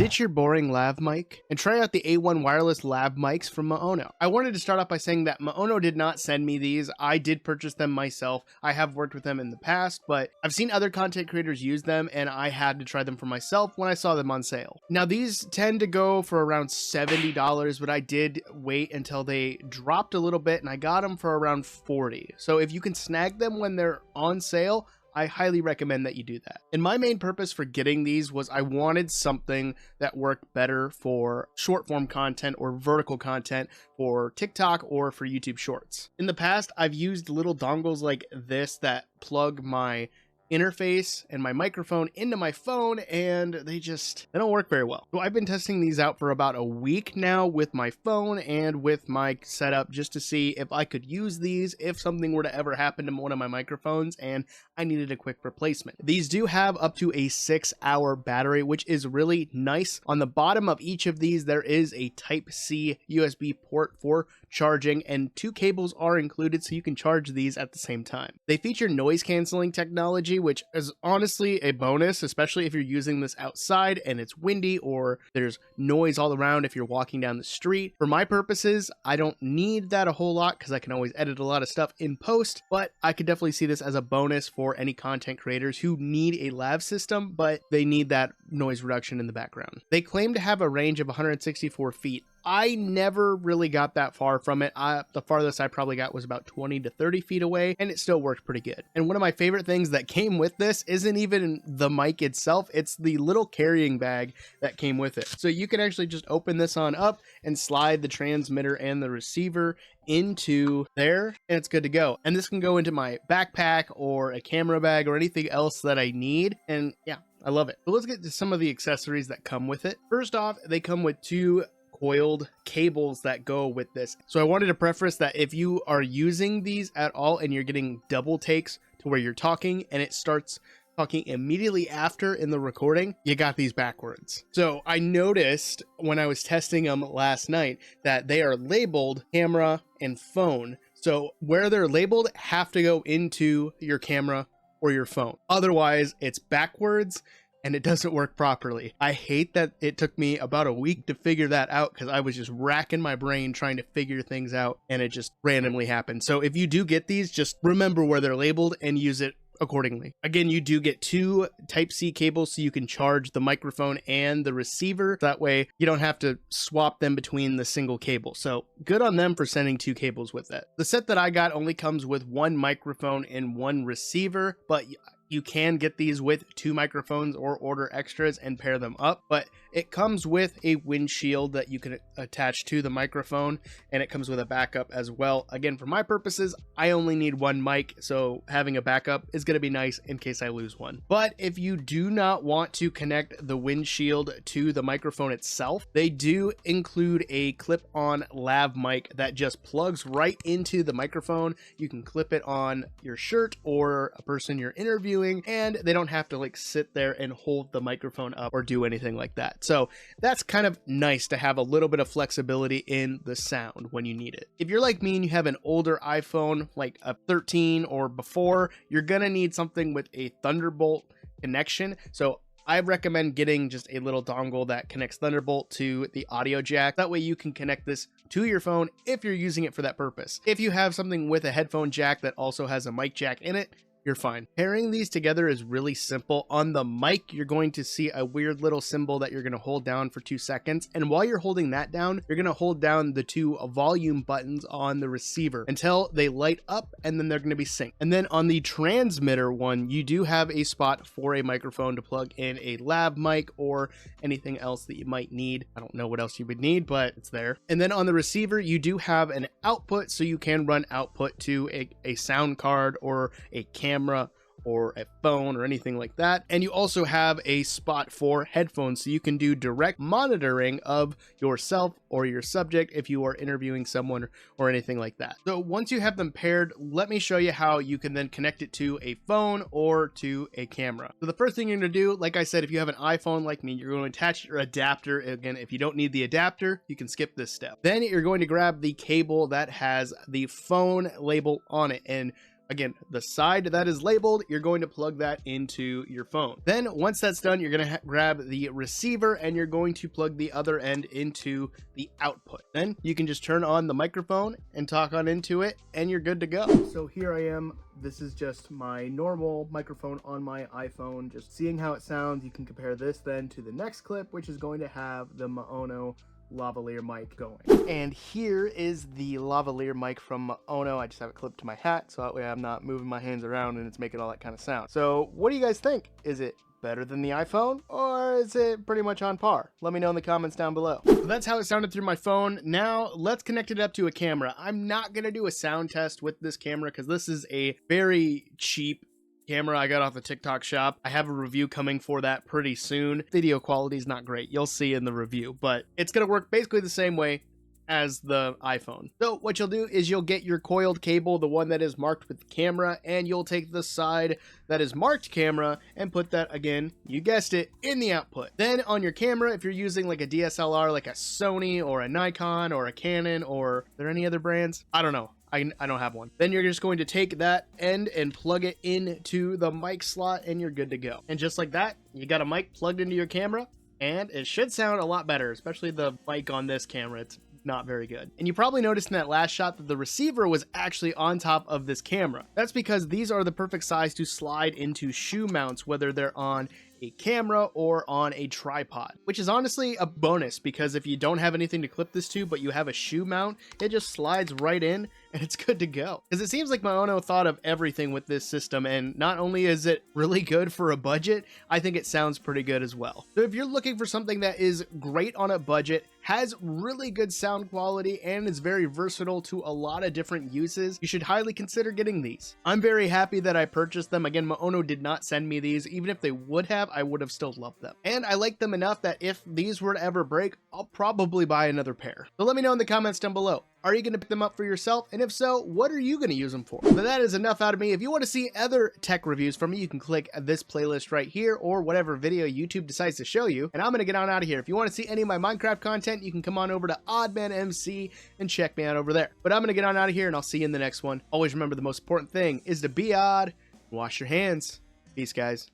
Ditch your boring lav mic and try out the A1 Wireless Lav Mics from Maono. I wanted to start off by saying that Maono did not send me these. I did purchase them myself. I have worked with them in the past, but I've seen other content creators use them and I had to try them for myself when I saw them on sale. Now these tend to go for around $70, but I did wait until they dropped a little bit and I got them for around $40. So if you can snag them when they're on sale, I highly recommend that you do that. And my main purpose for getting these was I wanted something that worked better for short form content or vertical content for TikTok or for YouTube Shorts. In the past, I've used little dongles like this that plug my interface and my microphone into my phone, and they don't work very well. So I've been testing these out for about a week now with my phone and with my setup just to see if I could use these if something were to ever happen to one of my microphones and I needed a quick replacement. These do have up to a 6-hour battery, which is really nice. On the bottom of each of these, there is a Type-C USB port for charging, and 2 cables are included so you can charge these at the same time. They feature noise canceling technology, which is honestly a bonus, especially if you're using this outside and it's windy or there's noise all around if you're walking down the street. For my purposes, I don't need that a whole lot because I can always edit a lot of stuff in post, but I could definitely see this as a bonus for any content creators who need a lav system, but they need that noise reduction in the background. They claim to have a range of 164 feet. I never really got that far from it. The farthest I probably got was about 20 to 30 feet away, and it still worked pretty good. And one of my favorite things that came with this isn't even the mic itself, it's the little carrying bag that came with it. So you can actually just open this on up and slide the transmitter and the receiver into there, and it's good to go. And this can go into my backpack or a camera bag or anything else that I need, and yeah, I love it. So let's get to some of the accessories that come with it. First off, they come with 2 coiled cables that go with this. So I wanted to preface that if you are using these at all and you're getting double takes to where you're talking and it starts talking immediately after in the recording, you got these backwards. So I noticed when I was testing them last night that they are labeled camera and phone. So where they're labeled have to go into your camera or your phone. Otherwise, it's backwards and it doesn't work properly. I hate that it took me about a week to figure that out because I was just racking my brain trying to figure things out and it just randomly happened. So if you do get these, just remember where they're labeled and use it accordingly. Again, you do get 2 Type-C cables so you can charge the microphone and the receiver. That way you don't have to swap them between the single cable. So good on them for sending 2 cables with it. The set that I got only comes with 1 microphone and 1 receiver, but you can get these with 2 microphones or order extras and pair them up, but it comes with a windshield that you can attach to the microphone, and it comes with a backup as well. Again, for my purposes, I only need 1 mic, so having a backup is going to be nice in case I lose one. But if you do not want to connect the windshield to the microphone itself, they do include a clip-on lav mic that just plugs right into the microphone. You can clip it on your shirt or a person you're interviewing, and they don't have to like sit there and hold the microphone up or do anything like that. So that's kind of nice to have a little bit of flexibility in the sound when you need it. If you're like me and you have an older iPhone like a 13 or before, you're gonna need something with a Thunderbolt connection. So I recommend getting just a little dongle that connects Thunderbolt to the audio jack. That way you can connect this to your phone if you're using it for that purpose. If you have something with a headphone jack that also has a mic jack in it, you're fine. Pairing these together is really simple. On the mic, you're going to see a weird little symbol that you're going to hold down for 2 seconds. And while you're holding that down, you're going to hold down the 2 volume buttons on the receiver until they light up, and then they're going to be synced. And then on the transmitter one, you do have a spot for a microphone to plug in a lav mic or anything else that you might need. I don't know what else you would need, but it's there. And then on the receiver, you do have an output, so you can run output to a sound card or a camera or a phone or anything like that. And you also have a spot for headphones, so you can do direct monitoring of yourself or your subject if you are interviewing someone or anything like that. So once you have them paired, let me show you how you can then connect it to a phone or to a camera. So the first thing you're going to do, like I said, if you have an iPhone like me, you're going to attach your adapter. Again, if you don't need the adapter, you can skip this step. Then you're going to grab the cable that has the phone label on it, and Again, the side that is labeled, you're going to plug that into your phone. Then once that's done, you're going to grab the receiver and you're going to plug the other end into the output. Then you can just turn on the microphone and talk on into it and you're good to go. So here I am. This is just my normal microphone on my iPhone. Just seeing how it sounds. You can compare this then to the next clip, which is going to have the Maono lavalier mic going. And here is the lavalier mic from Maono. I just have it clipped to my hat, so that way I'm not moving my hands around and it's making all that kind of sound. So what do you guys think? Is it better than the iPhone, or is it pretty much on par? Let me know in the comments down below. So that's how it sounded through my phone. Now let's connect it up to a camera. I'm not gonna do a sound test with this camera because this is a very cheap camera I got off the TikTok shop. I have a review coming for that pretty soon. Video quality is not great. You'll see in the review, but it's gonna work basically the same way as the iPhone. So what you'll do is you'll get your coiled cable, the one that is marked with the camera, and you'll take the side that is marked camera and put that, again, you guessed it, in the output. Then on your camera, if you're using like a DSLR, like a Sony or a Nikon or a Canon, or are there any other brands? I don't know. I don't have one. Then you're just going to take that end and plug it into the mic slot and you're good to go. And just like that, you got a mic plugged into your camera and it should sound a lot better, especially the mic on this camera. It's not very good. And you probably noticed in that last shot that the receiver was actually on top of this camera. That's because these are the perfect size to slide into shoe mounts, whether they're on a camera or on a tripod, which is honestly a bonus because if you don't have anything to clip this to, but you have a shoe mount, it just slides right in and it's good to go. Because it seems like Maono thought of everything with this system, and not only is it really good for a budget, I think it sounds pretty good as well. So if you're looking for something that is great on a budget, has really good sound quality, and is very versatile to a lot of different uses, you should highly consider getting these. I'm very happy that I purchased them. Again, Maono did not send me these. Even if they would have, I would have still loved them. And I like them enough that if these were to ever break, I'll probably buy another pair. So let me know in the comments down below. Are you going to pick them up for yourself? And if so, what are you going to use them for? But that is enough out of me. If you want to see other tech reviews from me, you can click this playlist right here or whatever video YouTube decides to show you. And I'm going to get on out of here. If you want to see any of my Minecraft content, you can come on over to OddManMC and check me out over there. But I'm going to get on out of here and I'll see you in the next one. Always remember the most important thing is to be odd and wash your hands. Peace, guys.